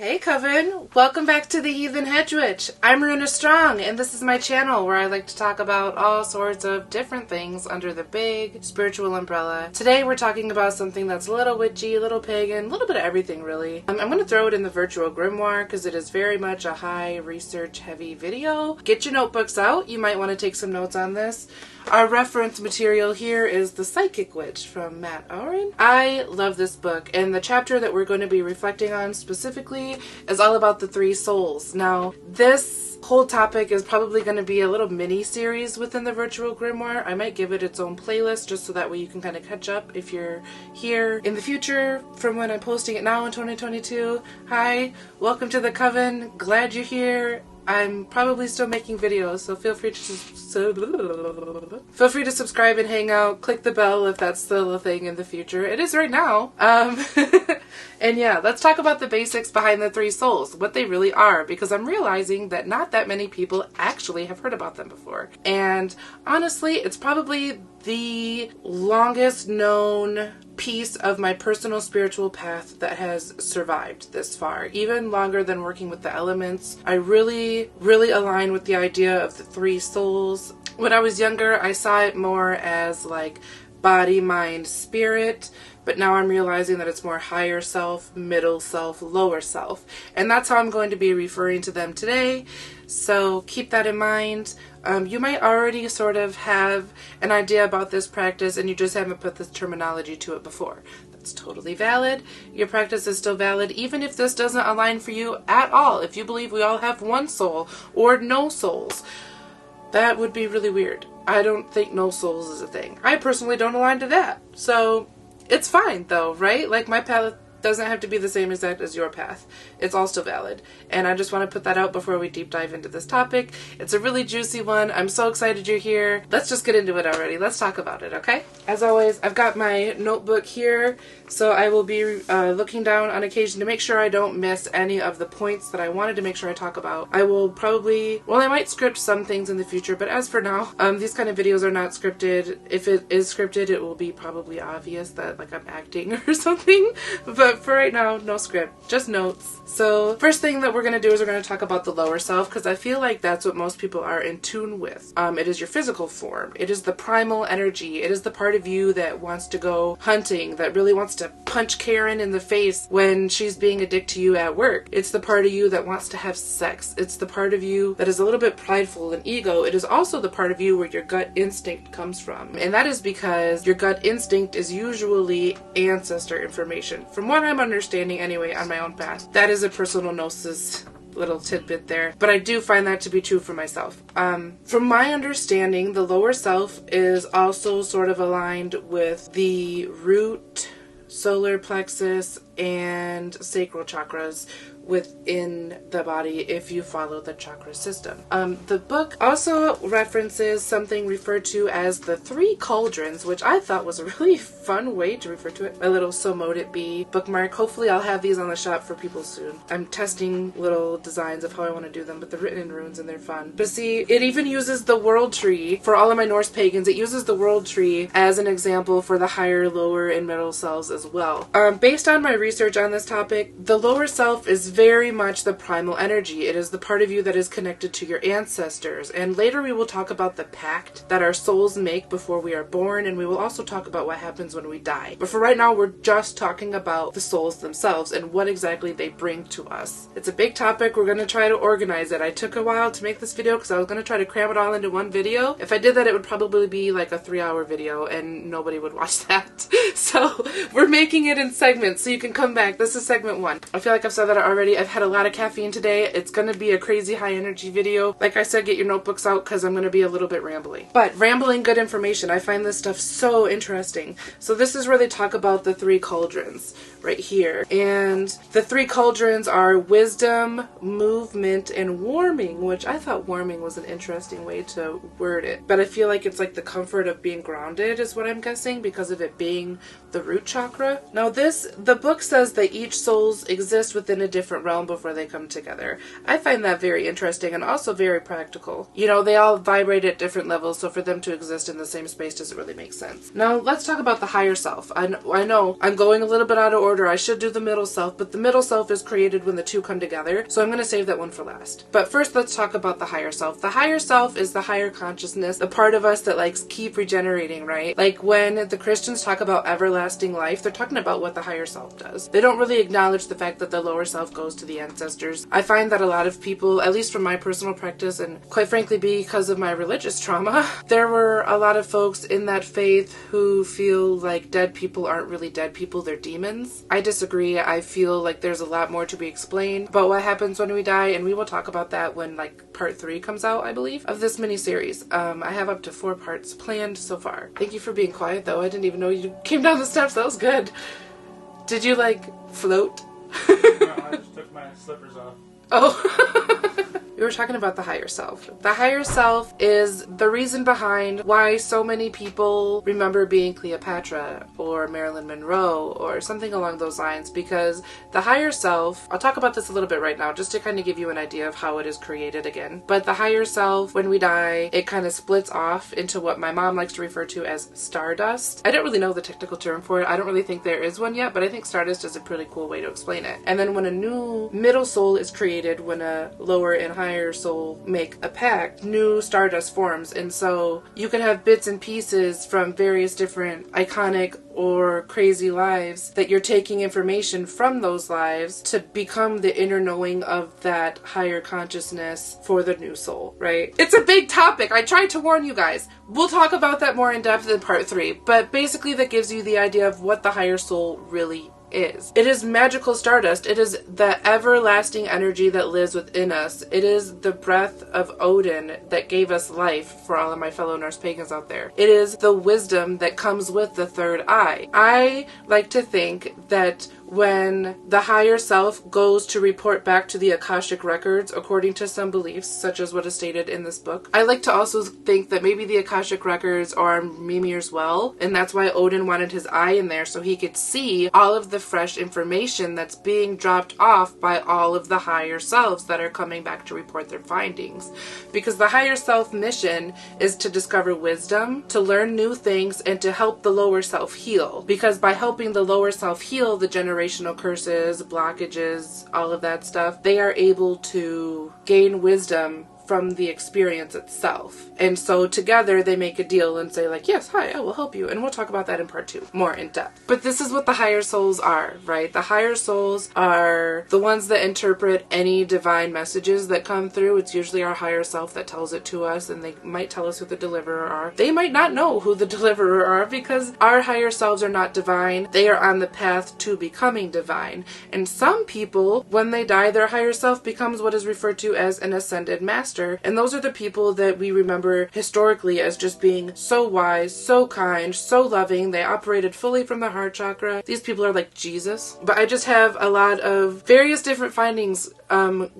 Hey Coven, welcome back to the Heathen Hedge Witch. I'm Runa Strong, and this is my channel where I like to talk about all sorts of different things under the big spiritual umbrella. Today we're talking about something that's a little witchy, a little pagan, a little bit of everything really. I'm going to throw it in the virtual grimoire because it is very much a high research heavy video. Get your notebooks out, you might want to take some notes on this. Our reference material here is The Psychic Witch from Mat Auryn. I love this book, and the chapter that we're going to be reflecting on specifically is all about the three souls. Now, this whole topic is probably going to be a little mini-series within the virtual grimoire. I might give it its own playlist just so that way you can kind of catch up if you're here in the future from when I'm posting it now in 2022. Hi, welcome to the Coven. Glad you're here. I'm probably still making videos, so feel free to subscribe and hang out. Click the bell if that's still a thing in the future. It is right now. And yeah, let's talk about the basics behind the three souls, what they really are, because I'm realizing that not that many people actually have heard about them before. And honestly, it's probably the longest known piece of my personal spiritual path that has survived this far, even longer than working with the elements. I really align with the idea of the three souls. When I was younger, I saw it more as like body, mind, spirit, but now I'm realizing that it's more higher self, middle self, lower self, and that's how I'm going to be referring to them today. So keep that in mind. You might already sort of have an idea about this practice and you just haven't put this terminology to it before. That's totally valid. Your practice is still valid even if this doesn't align for you at all. If you believe we all have one soul or no souls, that would be really weird. I don't think no souls is a thing. I personally don't align to that. So it's fine though, right? Like my path doesn't have to be the same exact as your path. It's all still valid. And I just want to put that out before we deep dive into this topic. It's a really juicy one. I'm so excited you're here. Let's just get into it already. Let's talk about it, okay? As always, I've got my notebook here, so I will be looking down on occasion to make sure I don't miss any of the points that I wanted to make sure I talk about. I will probably, well, I might script some things in the future, but as for now, these kind of videos are not scripted. If it is scripted, it will be probably obvious that like I'm acting or something, but for right now, no script, just notes. So first thing that we're going to do is we're going to talk about the lower self, because I feel like that's what most people are in tune with. It is your physical form. It is the primal energy. It is the part of you that wants to go hunting, that really wants to punch Karen in the face when she's being a dick to you at work. It's the part of you that wants to have sex. It's the part of you that is a little bit prideful and ego. It is also the part of you where your gut instinct comes from. And that is because your gut instinct is usually ancestor information. From what I'm understanding anyway on my own path. That is a personal gnosis little tidbit there, but I do find that to be true for myself. From my understanding, the lower self is also sort of aligned with the root, solar plexus, and sacral chakras within the body if you follow the chakra system. The book also references something referred to as the three cauldrons, which I thought was a really fun way to refer to it. My little So Mote It Be bookmark. Hopefully I'll have these on the shop for people soon. I'm testing little designs of how I want to do them, but they're written in runes and they're fun. But see, it even uses the world tree for all of my Norse pagans. It uses the world tree as an example for the higher, lower, and middle selves as well. Based on my research on this topic, the lower self is very much the primal energy. It is the part of you that is connected to your ancestors, and later we will talk about the pact that our souls make before we are born, and we will also talk about what happens when we die. But for right now, we're just talking about the souls themselves and what exactly they bring to us. It's a big topic. We're going to try to organize it. I took a while to make this video because I was going to try to cram it all into one video. If I did that, it would probably be like a 3-hour video and nobody would watch that. So we're making it in segments so you can come back. This is segment 1. I feel like I've said that already. I've had a lot of caffeine today. It's going to be a crazy high energy video. Like I said, get your notebooks out because I'm going to be a little bit rambly. But rambling good information. I find this stuff so interesting. So this is where they talk about the three cauldrons right here. And the three cauldrons are wisdom, movement, and warming, which I thought warming was an interesting way to word it. But I feel like it's like the comfort of being grounded is what I'm guessing because of it being the root chakra. Now the book says that each souls exist within a different realm before they come together. I find that very interesting and also very practical. You know, they all vibrate at different levels, so for them to exist in the same space doesn't really make sense. Now let's talk about the higher self. I know I'm going a little bit out of order order. I should do the middle self, but the middle self is created when the two come together, so I'm going to save that one for last. But first, let's talk about the higher self. The higher self is the higher consciousness, the part of us that likes keep regenerating, right? Like when the Christians talk about everlasting life, they're talking about what the higher self does. They don't really acknowledge the fact that the lower self goes to the ancestors. I find that a lot of people, at least from my personal practice, and quite frankly because of my religious trauma, there were a lot of folks in that faith who feel like dead people aren't really dead people, they're demons. I disagree. I feel like there's a lot more to be explained about what happens when we die, and we will talk about that when like part 3 comes out, I believe, of this mini-series. I have up to 4 parts planned so far. Thank you for being quiet though. I didn't even know you came down the steps. That was good. Did you like float? No, I just took my slippers off. Oh. We were talking about the higher self. The higher self is the reason behind why so many people remember being Cleopatra or Marilyn Monroe or something along those lines, because the higher self, I'll talk about this a little bit right now just to kind of give you an idea of how it is created again. But the higher self, when we die, it kind of splits off into what my mom likes to refer to as stardust. I don't really know the technical term for it. I don't really think there is one yet, but I think stardust is a pretty cool way to explain it. And then when a new middle soul is created, when a lower and higher soul make a pact, new stardust forms. And so you can have bits and pieces from various different iconic or crazy lives that you're taking information from those lives to become the inner knowing of that higher consciousness for the new soul, right? It's a big topic. I tried to warn you guys. We'll talk about that more in depth in part 3, but basically that gives you the idea of what the higher soul really is. It is magical stardust. It is the everlasting energy that lives within us. It is the breath of Odin that gave us life, for all of my fellow Norse pagans out there. It is the wisdom that comes with the third eye. I like to think that when the higher self goes to report back to the Akashic records, according to some beliefs, such as what is stated in this book, I like to also think that maybe the Akashic records are Mimir's well, and that's why Odin wanted his eye in there, so he could see all of the fresh information that's being dropped off by all of the higher selves that are coming back to report their findings. Because the higher self mission is to discover wisdom, to learn new things, and to help the lower self heal. Because by helping the lower self heal the generational curses, blockages, all of that stuff, they are able to gain wisdom from the experience itself. And so together they make a deal and say like, yes, hi, I will help you. And we'll talk about that in part 2 more in depth. But this is what the higher souls are, right? The higher souls are the ones that interpret any divine messages that come through. It's usually our higher self that tells it to us, and they might tell us who the deliverer are. They might not know who the deliverer are because our higher selves are not divine. They are on the path to becoming divine. And some people, when they die, their higher self becomes what is referred to as an ascended master. And those are the people that we remember historically as just being so wise, so kind, so loving. They operated fully from the heart chakra. These people are like Jesus. But I just have a lot of various different findings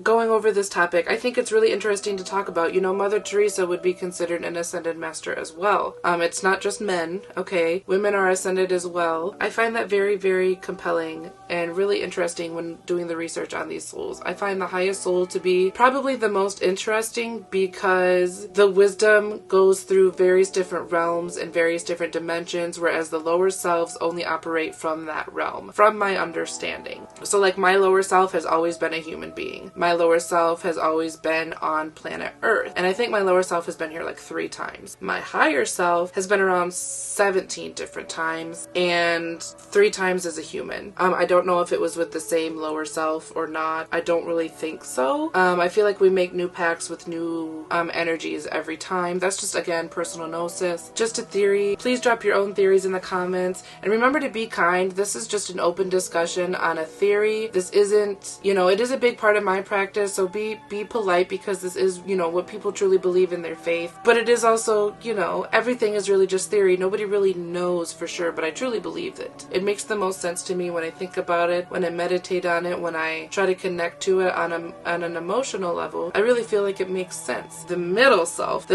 going over this topic. I think it's really interesting to talk about. You know, Mother Teresa would be considered an ascended master as well. It's not just men, okay? Women are ascended as well. I find that very, very compelling and really interesting when doing the research on these souls. I find the highest soul to be probably the most interesting because the wisdom goes through various different realms and various different dimensions, whereas the lower selves only operate from that realm, from my understanding. So like my lower self has always been a human being. My lower self has always been on planet Earth. And I think my lower self has been here like 3 times. My higher self has been around 17 different times and 3 times as a human. I don't know if it was with the same lower self or not. I don't really think so. I feel like we make new pacts with new energies every time. That's just, again, personal gnosis. Just a theory. Please drop your own theories in the comments. And remember to be kind. This is just an open discussion on a theory. This isn't, you know, it is a big part of my practice, so be polite because this is, you know, what people truly believe in their faith. But it is also, you know, everything is really just theory. Nobody really knows for sure, but I truly believe it. It makes the most sense to me when I think about it, when I meditate on it, when I try to connect to it on an emotional level. I really feel like it makes sense. The middle self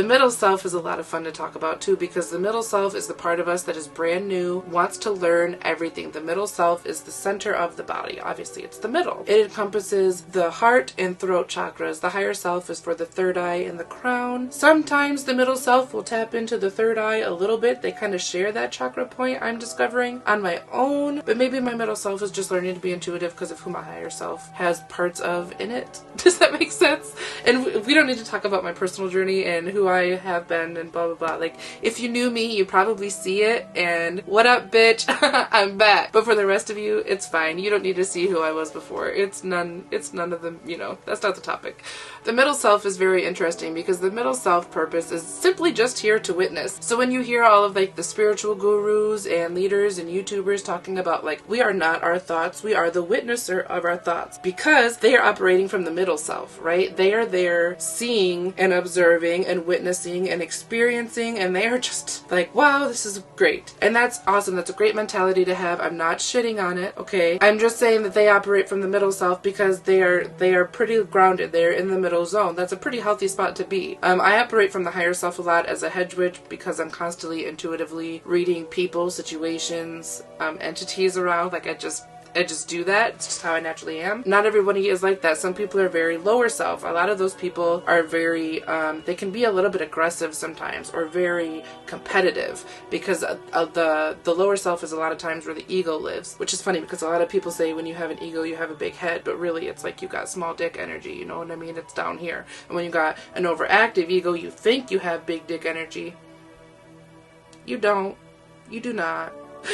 is a lot of fun to talk about too, because the middle self is the part of us that is brand new, wants to learn everything. The middle self is the center of the body. Obviously, it's the middle. It encompasses the the heart and throat chakras. The higher self is for the third eye and the crown. Sometimes the middle self will tap into the third eye a little bit. They kind of share that chakra point, I'm discovering on my own, but maybe my middle self is just learning to be intuitive because of who my higher self has parts of in it. Does that make sense? And we don't need to talk about my personal journey and who I have been and blah blah blah. Like, if you knew me, you probably see it, and what up, bitch? I'm back. But for the rest of you, it's fine. You don't need to see who I was before. It's none of them, you know, that's not the topic. The middle self is very interesting because the middle self purpose is simply just here to witness. So when you hear all of like the spiritual gurus and leaders and YouTubers talking about like, we are not our thoughts, we are the witnesser of our thoughts, because they are operating from the middle self, right? They are there seeing and observing and witnessing and experiencing, and they are just like, wow, this is great. And that's awesome. That's a great mentality to have. I'm not shitting on it, okay? I'm just saying that they operate from the middle self because they are pretty grounded. They're in the middle zone. That's a pretty healthy spot to be. I operate from the higher self a lot as a hedge witch because I'm constantly intuitively reading people, situations, entities around. Like I just do that. It's just how I naturally am. Not everybody is like that. Some people are very lower self. A lot of those people are very, they can be a little bit aggressive sometimes or very competitive because the lower self is a lot of times where the ego lives, which is funny because a lot of people say when you have an ego, you have a big head, but really it's like you got small dick energy, you know what I mean? It's down here. And when you got an overactive ego, you think you have big dick energy. You don't. You do not.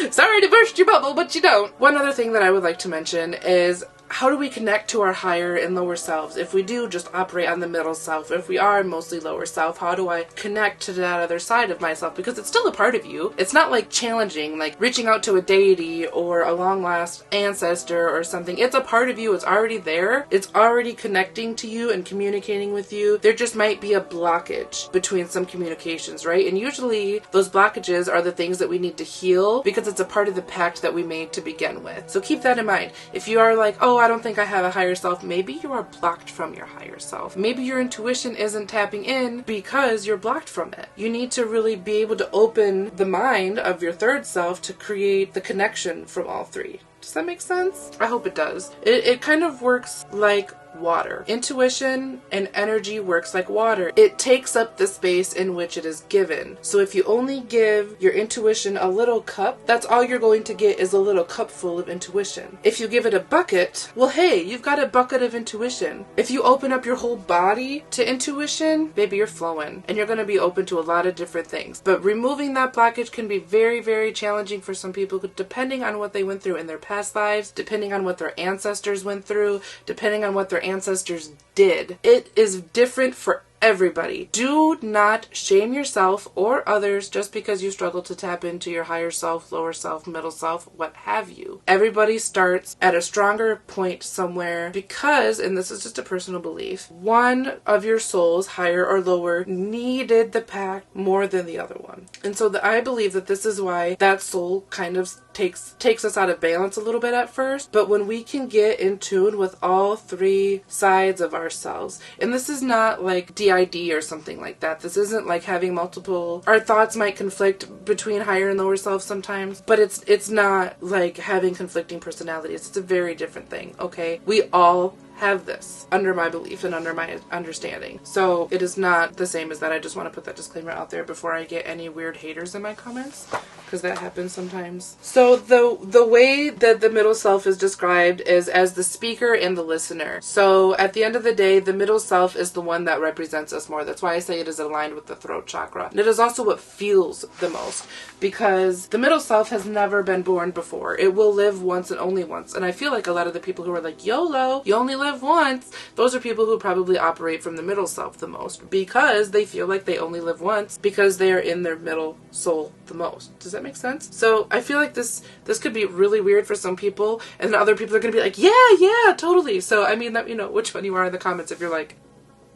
Sorry to burst your bubble, but you don't. One other thing that I would like to mention is, how do we connect to our higher and lower selves? If we do just operate on the middle self, if we are mostly lower self, how do I connect to that other side of myself? Because it's still a part of you. It's not like challenging, like reaching out to a deity or a long lost ancestor or something. It's a part of you. It's already there. It's already connecting to you and communicating with you. There just might be a blockage between some communications, right? And usually those blockages are the things that we need to heal because it's a part of the pact that we made to begin with. So keep that in mind. If you are like, oh, I don't think I have a higher self, maybe you are blocked from your higher self. Maybe your intuition isn't tapping in because you're blocked from it. You need to really be able to open the mind of your third self to create the connection from all three. Does that make sense? I hope it does. It kind of works like water. Intuition and energy works like water. It takes up the space in which it is given. So if you only give your intuition a little cup, that's all you're going to get is a little cup full of intuition. If you give it a bucket, well, hey, you've got a bucket of intuition. If you open up your whole body to intuition, baby, you're flowing and you're going to be open to a lot of different things. But removing that blockage can be very, very challenging for some people depending on what they went through in their past lives, depending on what their ancestors went through, depending on what their ancestors did. It is different for everybody. Do not shame yourself or others just because you struggle to tap into your higher self, lower self, middle self, what have you. Everybody starts at a stronger point somewhere because, and this is just a personal belief, one of your souls, higher or lower, needed the pact more than the other one. And so I believe that this is why that soul kind of takes us out of balance a little bit at first, but when we can get in tune with all three sides of ourselves, and this is not like DID or something like that. This isn't like having multiple, our thoughts might conflict between higher and lower self sometimes, but it's not like having conflicting personalities. It's a very different thing, okay? We all have this under my belief and under my understanding. So it is not the same as that. I just want to put that disclaimer out there before I get any weird haters in my comments, because that happens sometimes. So the way that the middle self is described is as the speaker and the listener. So at the end of the day, the middle self is the one that represents us more. That's why I say it is aligned with the throat chakra. And it is also what feels the most, because the middle self has never been born before. It will live once and only once. And I feel like a lot of the people who are like, YOLO, you only live once, those are people who probably operate from the middle self the most because they feel like they only live once because they are in their middle soul the most. Does that make sense? So I feel like this could be really weird for some people, and then other people are going to be like, yeah, totally. So I mean, that, you know, which one you are in the comments if you're like,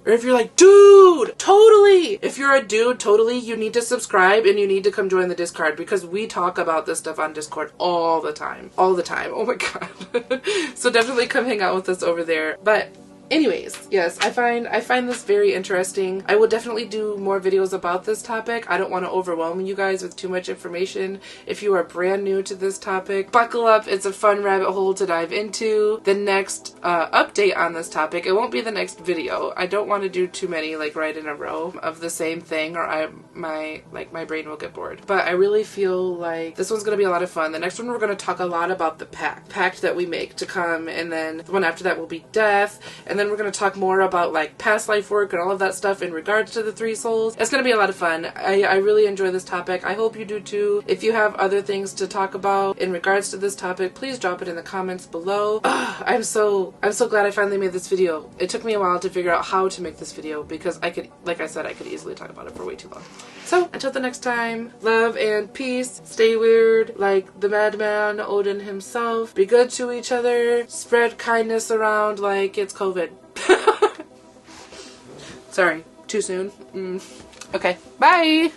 or if you're like, dude, totally. If you're a dude, totally, you need to subscribe and you need to come join the Discord because we talk about this stuff on Discord all the time. All the time. Oh my God. So definitely come hang out with us over there. But Anyways, yes, I find this very interesting. I will definitely do more videos about this topic. I don't want to overwhelm you guys with too much information. If you are brand new to this topic, buckle up. It's a fun rabbit hole to dive into. The next update on this topic, it won't be the next video. I don't want to do too many like right in a row of the same thing, or my brain will get bored. But I really feel like this one's going to be a lot of fun. The next one we're going to talk a lot about the pact that we make to come, and then the one after that will be death, and then we're going to talk more about like past life work and all of that stuff in regards to the three souls. It's going to be a lot of fun. I really enjoy this topic. I hope you do too. If you have other things to talk about in regards to this topic, please drop it in the comments below. I'm so glad I finally made this video. It took me a while to figure out how to make this video because I could, like I said, I could easily talk about it for way too long. So until the next time, love and peace. Stay weird like the madman Odin himself. Be good to each other. Spread kindness around like it's COVID. Sorry, too soon. Okay, bye!